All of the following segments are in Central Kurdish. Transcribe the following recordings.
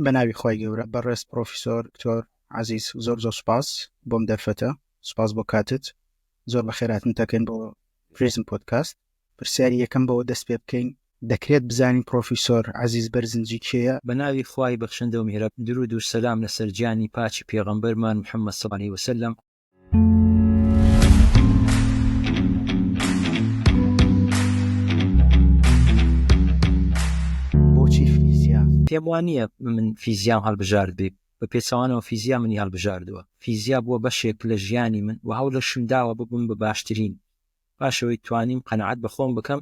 بەناوی خۆی گەورە بەڕێز پرۆفیسۆر دکتۆر عەزیز زۆر سوپاس بۆم دەرفەتە، سوپاس بۆ کاتت، زۆر بەخێرهاتن تەکەن بۆ پریزم پۆدکاست. پرسیاری یەکەم بەوە دەست پێ بکەین، دەکرێت بزانین پرۆفیسۆر عەزیز بەرزنجی کێیە؟ بەناوی خوای بەخشندە و میهرەب، درود و سەلام لەسەر گیانی پاچی پێغەمبەرمان محەممەد صلی الله علیه وسلم. بۆچی فیزیا؟ پێم وانییە من فیزیام هەڵبژارد بێ، بە پێچەوانەوە فیزیا منی هەڵبژاردووە. فیزیا بووە بەشێک لە ژیانی من و هەوڵ لە شونداوە ببووم بە باشترین، پاشەوەی توانیم قەنەعەت بەخۆم بکەم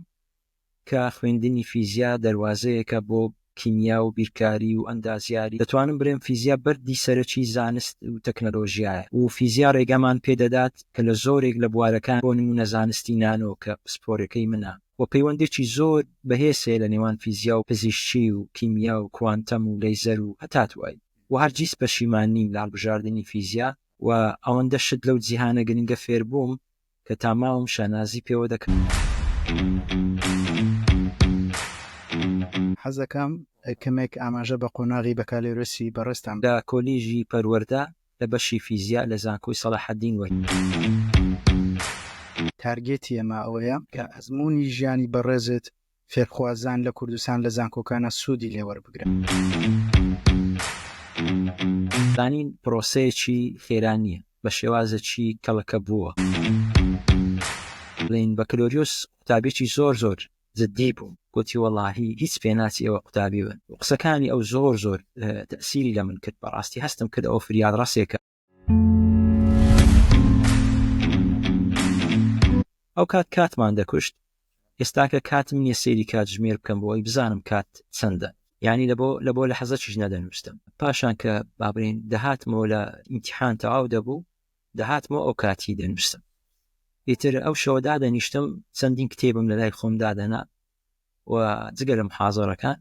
کە خوێندنی فیزیا دەواازەیەکە بۆ کیمیا و بیرکاری و ئەندازیاری. دەتوانم برێم فیزیا بەردی سەرەکی زانست و تەکنەلۆژیایە و فیزیا ڕێگەمان پێدەدات کە لە زۆرێک لە بوارەکان بۆ نمونە زانستی نانۆ کە پسپۆرەکەی منە و پەیوەندێکی زۆر بەهێسێ لە نێوان فیزیا و پزیشکی و کیمیا و کوانتەم و لەیزەر و هەتاتوای و هەرگیز پەشیمان نیم لە هەڵبژاردننی فیزیا و ئەوەندە شت لەو جیهانە گرنگە فێر بووم کە تاماوم شانازی پێوە دەکەم. حەزەکەم کەمێک ئاماژە بە قۆناغی بەکالێرۆسی بەڕێستان لە کۆلیژی پەروەردە لە بەشی فیزیا لە زانکۆی سەلاحەدین وەری. تارگێتی ئێمە ئەوەیە کە ئەزمموی ژیانی بەڕێزت فێرخوازان لە کوردستان لە زانکۆکانە سوودی لێوەربگرن. زانین پرۆسەیەکی خێرانیە بە شێوازەکی کەڵەکە بووە. بڵین بەکلۆریۆس قوتابێکی زۆر جددی بوو، گوتی وەڵاهی هیچ پێناچی ئەوە قوتابی بن و قسەکانی ئەو زۆر تەسیری لە من کرد، بەڕاستی هەستم کرد ئەو فریاد ڕاستێکە. ئەو کاتمان دەکوشت، ئێستاکە کاتم نییە سەیری کات ژمێر بکەم بۆی بزانم کات چەندە، یعنی لە بۆ لە حەزەکیش نەدەنووسم. پاشان کە بابرین دەهاتمەوە لە ئیمتیحان تەواو دەبوو، دەهاتمەوە ئەو کاتی دەنووسم. ئیتر ئەو شەوەدا دەنیشتم، چەندین کتێبم لە لای خۆم دادەنا و جگە لە محازەڕەکان،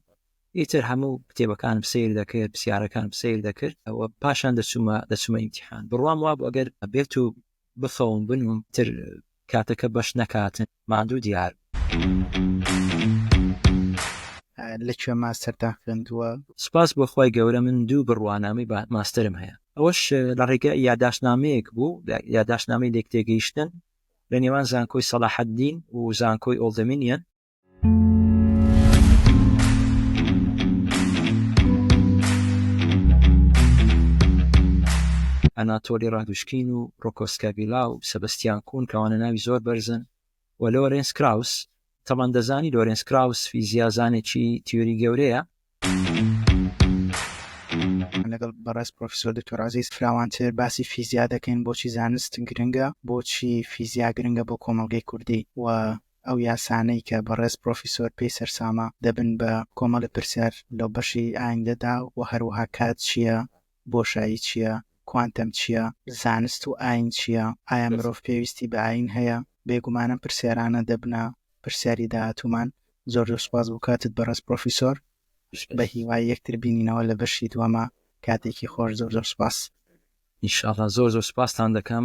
ئیتر هەموو کتێبەکانم سیر دەکرد، پرسیارەکانم سیر دەکرد و پاشان دەچوومە ئیمتیحان. بڕوام واب ئەگەر بێت و بخەوم بنوم تر کاتەکە بەش نەکاتن ماندوو دیار. لەکوێ ماستەرتان خوێندووە؟ سوپاس بۆ خۆی گەورە، من 2 بڕوانامەی ماستەرم هەیە. ئەوەش لە ڕێگە یادداشتنامەیەک بوو، یادداشتنامەی لێکتێگەیشتن لە نێوان زانکۆی سەلاحەدین و زانکۆی ئۆڵدەمینیان. ئەناتۆلی ڕادوشکین و ڕۆکۆسکابیلا و سەبەستیان کون کەوانە ناوی زۆر بەرزن و لۆرنس کراوس. تەمان دەزانی لۆرنس کراوس فیزیازانێکی تیۆری گەورەیە. لەگەڵ بەڕێز پرۆفیسۆر دکتۆر عەزیز فراوانتر باسی فیزیا دەکەین، بۆچی زانست گرنگە، بۆچی فیزیا گرنگە بۆ کۆمەڵگەی کوردی و ئەو یاسانەی کە بەڕێز پرۆفیسۆر پێی سەرسامە دەبن بە کۆمەڵی پرسیار لەو بەشی ئایندەدا و هەروەها کات چییە، بۆشایی چییە، کوانتەم چییە، زانست و ئاین چییە، ئایا مرۆڤ پێویستی بە ئاین هەیە. بێگومانم پرسیارانە دەبنە پرسیاری داهاتوومان. زۆر سوپاس بۆ کاتت بەڕێز پرۆفیسۆر، بە هیوای یەکتر بینینەوە لە بەشی دووەمە. کاتێکی خۆش، زۆر سوپاس. ئینشاڵڵا زۆر سوپاستان دەکەم.